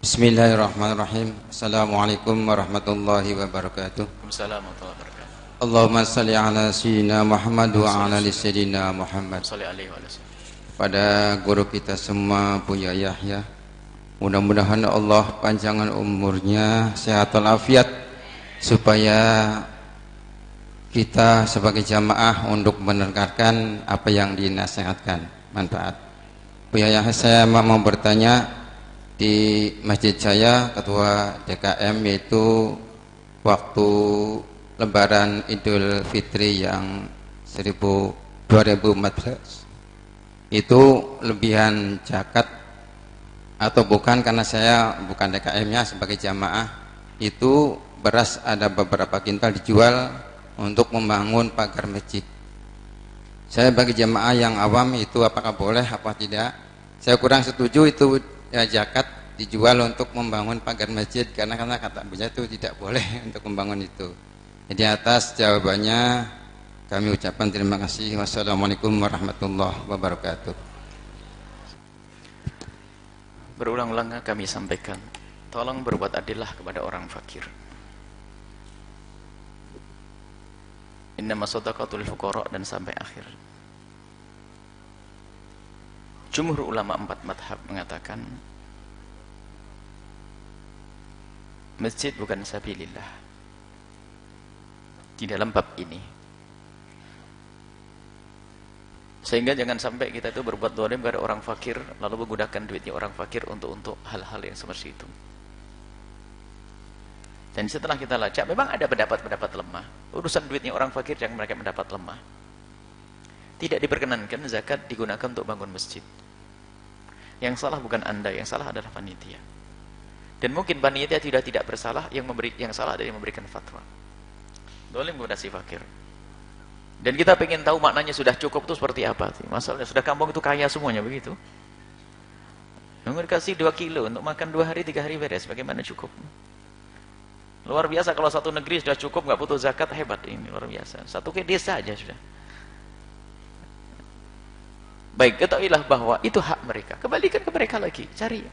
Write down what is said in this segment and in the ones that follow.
Bismillahirrahmanirrahim. Assalamualaikum warahmatullahi wabarakatuh. Waalaikumsalam warahmatullahi wabarakatuh. Allahumma salli ala sayyidina Muhammad wa ala ali sayyidina Muhammad. Shalli alaihi wa sallam. Pada guru kita semua, Buya Yahya, mudah-mudahan Allah panjangkan umurnya, sehat walafiat, supaya kita sebagai jamaah untuk menerangkan apa yang dinasihatkan, manfaat. Buya Yahya, saya mau bertanya, di Masjid Jaya Ketua DKM itu waktu Lebaran Idul Fitri yang 2014 itu lebihan zakat atau bukan, karena saya bukan DKM-nya, sebagai jamaah itu beras ada beberapa kintal dijual untuk membangun pagar masjid. Saya bagi jamaah yang awam itu apakah boleh apa tidak? Saya kurang setuju itu ya, zakat dijual untuk membangun pagar masjid, karena kata Buya itu tidak boleh untuk membangun itu. Jadi atas jawabannya kami ucapkan terima kasih. Wassalamualaikum warahmatullahi wabarakatuh. Berulang-ulang kami sampaikan, tolong berbuat adillah kepada orang fakir. Innamas shadaqatul fuqara dan sampai akhir. Jumhur ulama 4 madhab mengatakan masjid bukan sabilillah di dalam bab ini, sehingga jangan sampai kita itu berbuat zalim kepada orang fakir lalu menggunakan duitnya orang fakir untuk hal-hal yang seperti itu. Dan setelah kita lacak, memang ada pendapat-pendapat lemah. Urusan duitnya orang fakir yang mereka mendapat lemah, tidak diperkenankan zakat digunakan untuk bangun masjid. Yang salah bukan Anda, yang salah adalah panitia. Dan mungkin panitia tidak bersalah, yang salah adalah yang memberikan fatwa. Zalim kepada si fakir. Dan kita pengen tahu maknanya sudah cukup itu seperti apa sih? Masalahnya sudah kampung itu kaya semuanya begitu. Yang dikasih 2 kilo untuk makan 2 hari 3 hari beres, bagaimana cukup? Luar biasa kalau satu negeri sudah cukup, nggak butuh zakat, hebat ini, luar biasa. Satu ke desa aja sudah. Baik, ketahuilah bahwa itu hak mereka. Kembalikan ke mereka lagi, cari.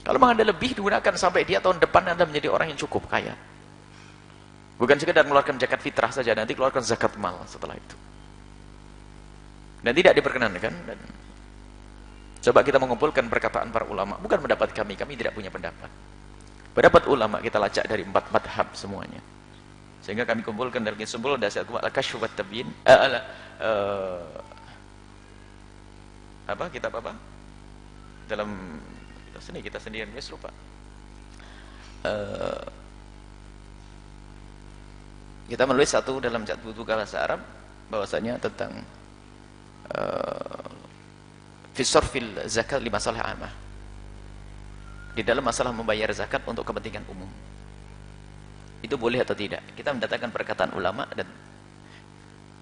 Kalau memang ada lebih, digunakan sampai dia tahun depan Anda menjadi orang yang cukup kaya. Bukan sekedar mengeluarkan zakat fitrah saja, nanti keluarkan zakat mal setelah itu. Dan tidak diperkenankan. Dan coba kita mengumpulkan perkataan para ulama, bukan pendapat kami tidak punya pendapat. Pendapat ulama kita lacak dari 4 madhab semuanya. Sehingga kami kumpulkan dari kesimpulan dasar al-kasyf wa tabyin, kitab apa? Dalam kita sendiri nulis lupa. Kita menulis satu dalam buku bahasa Arab bahwasanya tentang fi sarfil zakat li masalah amah. Di dalam masalah membayar zakat untuk kepentingan umum. Itu boleh atau tidak? Kita mendatangkan perkataan ulama, dan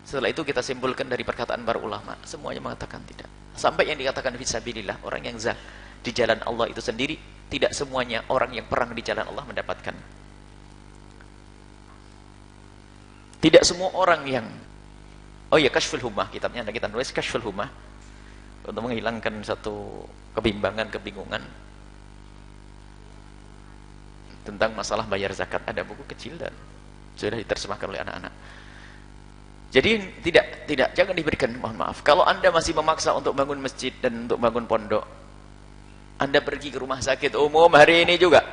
setelah itu kita simpulkan dari perkataan para ulama, semuanya mengatakan tidak. Sampai yang dikatakan fisabilillah, orang yang di jalan Allah itu sendiri, tidak semuanya orang yang perang di jalan Allah mendapatkan. Tidak semua orang yang Kashful Hummah, kitabnya ada, kita nulis Kashful Hummah untuk menghilangkan satu kebingungan tentang masalah bayar zakat. Ada buku kecil dan sudah diterjemahkan oleh anak-anak. Jadi jangan diberikan, mohon maaf. Kalau Anda masih memaksa untuk bangun masjid dan untuk bangun pondok, Anda pergi ke rumah sakit umum hari ini juga,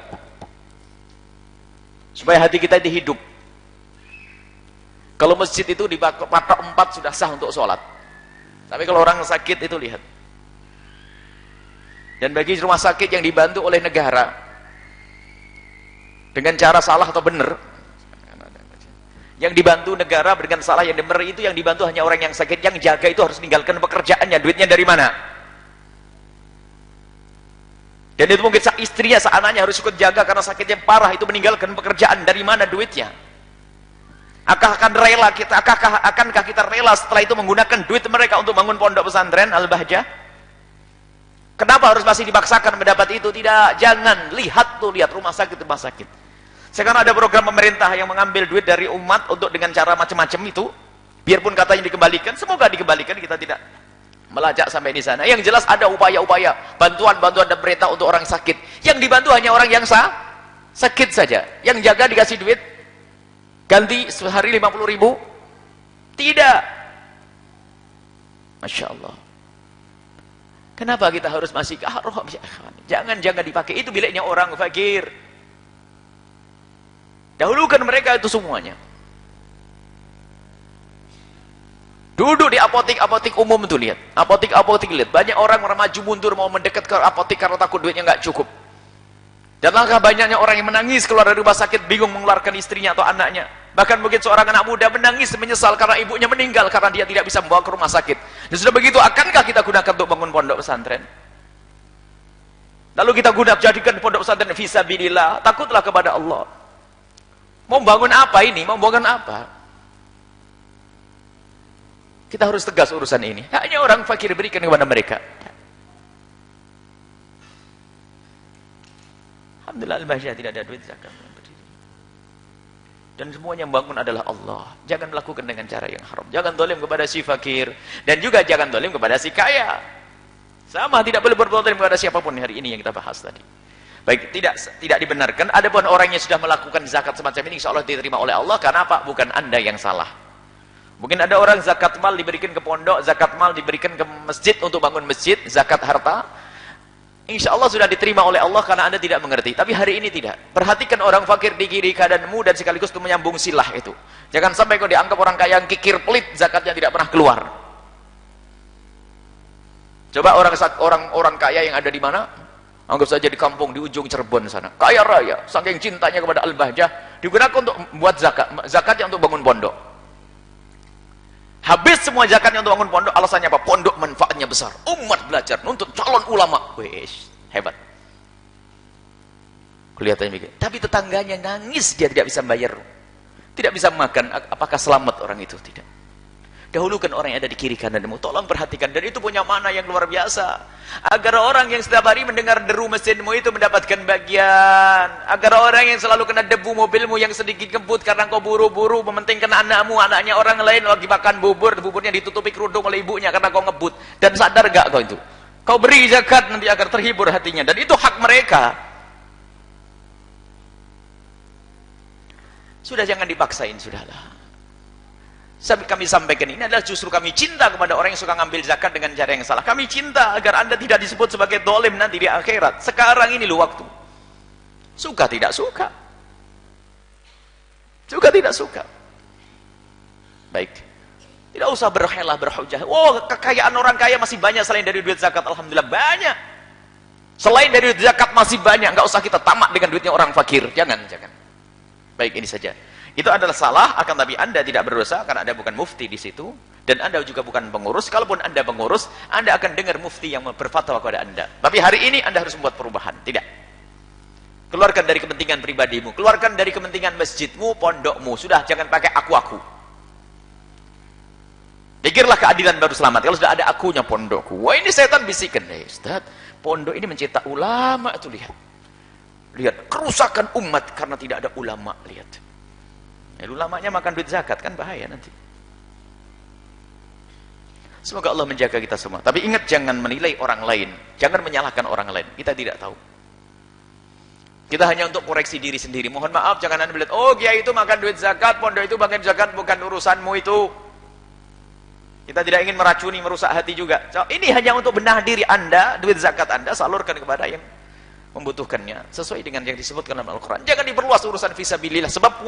supaya hati kita dihidup. Kalau masjid itu dipatok 4 sudah sah untuk sholat. Tapi kalau orang sakit itu lihat. Dan bagi rumah sakit yang dibantu oleh negara dengan cara salah atau benar, yang dibantu negara dengan salah yang benar, itu yang dibantu hanya orang yang sakit. Yang jaga itu harus meninggalkan pekerjaannya. Duitnya dari mana? Dan itu mungkin istrinya, anaknya harus ikut jaga karena sakitnya parah, itu meninggalkan pekerjaan. Dari mana duitnya? Akankah kita rela setelah itu menggunakan duit mereka untuk bangun pondok pesantren Al-Bahjah? Kenapa harus masih dipaksakan mendapat itu? Tidak, jangan. Lihat rumah sakit. Sekarang ada program pemerintah yang mengambil duit dari umat untuk dengan cara macam-macam itu, biarpun katanya dikembalikan, semoga dikembalikan, kita tidak melacak sampai di sana. Yang jelas ada upaya-upaya, bantuan-bantuan dan perintah untuk orang sakit. Yang dibantu hanya orang yang sakit saja. Yang jaga dikasih duit, ganti sehari 50.000? Tidak. Masya Allah. Kenapa kita harus masih haram? Jangan dipakai. Itu biliknya orang fakir. Dahulukan mereka itu semuanya. Duduk di apotik umum itu, lihat. Apotik lihat. Banyak orang maju mundur mau mendekat ke apotik karena takut duitnya nggak cukup. Dan langkah banyaknya orang yang menangis keluar dari rumah sakit bingung mengeluarkan istrinya atau anaknya. Bahkan mungkin seorang anak muda menangis menyesal karena ibunya meninggal karena dia tidak bisa membawa ke rumah sakit. Dan sudah begitu, akankah kita gunakan untuk bangun pondok pesantren? Lalu kita jadikan pondok pesantren fisabilillah. Takutlah kepada Allah. Mau bangun apa ini? Mau bangun apa? Kita harus tegas urusan ini. Hanya orang fakir berikan kepada mereka. Alhamdulillah al-Bahjah tidak ada duit zakat. Dan semuanya yang bangun adalah Allah. Jangan melakukan dengan cara yang haram. Jangan zalim kepada si fakir. Dan juga jangan zalim kepada si kaya. Sama, tidak boleh berbuat zalim kepada siapapun hari ini yang kita bahas tadi. Baik, tidak dibenarkan. Adapun orang yang sudah melakukan zakat semacam ini, insya Allah diterima oleh Allah. Karena apa? Bukan Anda yang salah. Mungkin ada orang zakat mal diberikan ke pondok, zakat mal diberikan ke masjid untuk bangun masjid, zakat harta. Insya Allah sudah diterima oleh Allah karena Anda tidak mengerti. Tapi hari ini tidak. Perhatikan orang fakir di kiri kadanmu dan sekaligus itu menyambung silah itu. Jangan sampai kau dianggap orang kaya yang kikir pelit, zakatnya tidak pernah keluar. Coba orang kaya yang ada di mana? Anggap saja di kampung di ujung Cirebon sana. Kaya raya, saking cintanya kepada Al-Bahjah, digunakan untuk membuat zakat. Zakatnya untuk bangun pondok. Habis semua zakatnya untuk bangun pondok, alasannya apa? Pondok manfaatnya besar. Umat belajar, nuntut calon ulama. Wih, hebat. Kelihatannya begitu. Tapi tetangganya nangis, dia tidak bisa bayar. Tidak bisa makan. Apakah selamat orang itu? Tidak. Dahulukan orang yang ada di kiri kananmu. Tolong perhatikan. Dan itu punya makna yang luar biasa. Agar orang yang setiap hari mendengar deru mesinmu itu mendapatkan bagian. Agar orang yang selalu kena debu mobilmu yang sedikit kebut karena kau buru-buru mementingkan anakmu, anaknya orang lain lagi makan bubur, buburnya ditutupi kerudung oleh ibunya karena kau ngebut. Dan sadar gak kau itu? Kau beri zakat nanti agar terhibur hatinya. Dan itu hak mereka. Sudah, jangan dipaksain, sudahlah. Kami sampaikan ini adalah justru kami cinta kepada orang yang suka ngambil zakat dengan cara yang salah. Kami cinta agar Anda tidak disebut sebagai dolim nanti di akhirat. Sekarang ini loh waktu. Suka tidak suka. Suka tidak suka. Baik. Tidak usah berhelah, berhujah. Oh, kekayaan orang kaya masih banyak selain dari duit zakat. Alhamdulillah banyak. Selain dari duit zakat masih banyak. Nggak usah kita tamak dengan duitnya orang fakir. Jangan. Baik, ini saja. Itu adalah salah, akan tapi Anda tidak berdosa karena Anda bukan mufti di situ dan Anda juga bukan pengurus. Kalaupun Anda pengurus, Anda akan dengar mufti yang berfatwa kepada Anda. Tapi hari ini Anda harus membuat perubahan. Tidak. Keluarkan dari kepentingan pribadimu, keluarkan dari kepentingan masjidmu, pondokmu. Sudah, jangan pakai aku. Pikirlah keadilan baru selamat. Kalau sudah ada akunya pondokku. Wah, ini setan bisikan. Ustaz, pondok ini mencetak ulama itu, lihat kerusakan umat karena tidak ada ulama. Lihat. Ulamanya makan duit zakat, kan bahaya nanti. Semoga Allah menjaga kita semua. Tapi ingat, jangan menilai orang lain, jangan menyalahkan orang lain. Kita tidak tahu. Kita hanya untuk koreksi diri sendiri. Mohon maaf, jangan Anda melihat, oh kiai itu makan duit zakat, pondok itu makan zakat, bukan urusanmu itu. Kita tidak ingin meracuni, merusak hati juga. So, ini hanya untuk benah diri Anda, duit zakat Anda salurkan kepada yang membutuhkannya sesuai dengan yang disebutkan dalam Al-Quran. Jangan diperluas urusan fisabilillah, sebab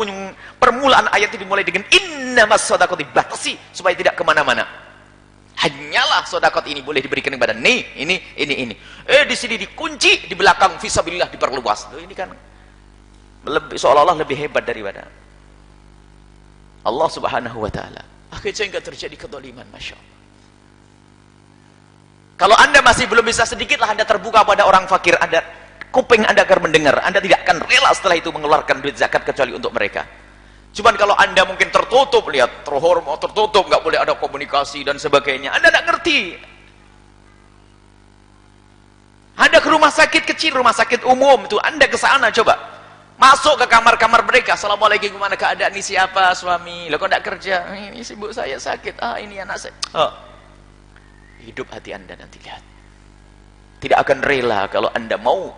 permulaan ayat itu dimulai dengan innamas shadaqati dibatasi supaya tidak kemana-mana. Hanyalah sedekah ini boleh diberikan kepada ini. Di sini dikunci, di belakang fisabilillah diperluas. Ini kan seolah-olah lebih hebat daripada Allah Subhanahu wa taala. Akhirnya sehingga terjadi kedzaliman, masya Allah. Kalau Anda masih belum bisa, sedikitlah Anda terbuka pada orang fakir, kuping Anda akan mendengar. Anda tidak akan rela setelah itu mengeluarkan duit zakat kecuali untuk mereka. Cuman kalau Anda mungkin tertutup, lihat, tertutup, nggak boleh ada komunikasi dan sebagainya. Anda tidak ngerti. Anda ke rumah sakit kecil, rumah sakit umum itu, Anda ke sana coba. Masuk ke kamar-kamar mereka. Assalamualaikum, gimana keadaan, ini siapa suami? Lo kok tidak kerja? Ini ibu saya sakit. Ini anak saya. hidup hati Anda nanti, lihat. Tidak akan rela kalau Anda mau.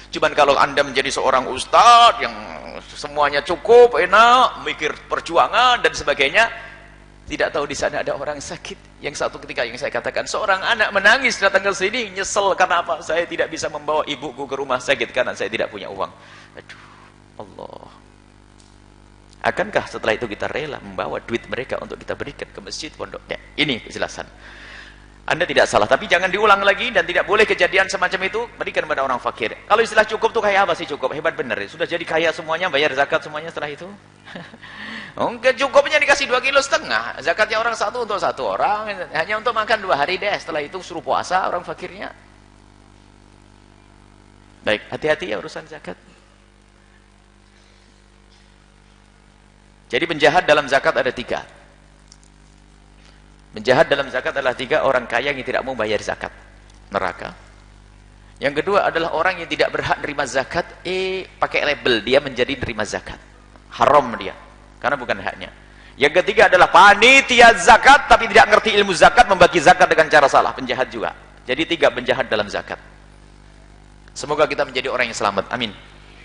Cuman kalau Anda menjadi seorang ustadz yang semuanya cukup, enak, mikir perjuangan dan sebagainya, tidak tahu di sana ada orang sakit. Yang satu ketika yang saya katakan, seorang anak menangis datang ke sini, nyesel karena apa? Saya tidak bisa membawa ibuku ke rumah sakit karena saya tidak punya uang. Aduh, Allah. Akankah setelah itu kita rela membawa duit mereka untuk kita berikan ke masjid, pondok? Ya, ini kejelasan. Anda tidak salah, tapi jangan diulang lagi dan tidak boleh kejadian semacam itu berikan kepada orang fakir. Kalau istilah cukup tuh kayak apa sih cukup? Hebat bener. Sudah jadi kaya semuanya, bayar zakat semuanya setelah itu. Enggak, cukupnya dikasih 2,5 kilo. Zakatnya orang satu untuk satu orang, hanya untuk makan 2 hari deh. Setelah itu suruh puasa orang fakirnya. Baik, hati-hati ya urusan zakat. Jadi penjahat dalam zakat ada 3. Penjahat dalam zakat adalah 3 orang kaya yang tidak mau bayar zakat, neraka. Yang kedua adalah orang yang tidak berhak nerima zakat, pakai label dia menjadi nerima zakat, haram dia, karena bukan haknya. Yang ketiga adalah panitia zakat tapi tidak ngerti ilmu zakat, membagi zakat dengan cara salah, penjahat juga. Jadi 3 penjahat dalam zakat. Semoga kita menjadi orang yang selamat, amin.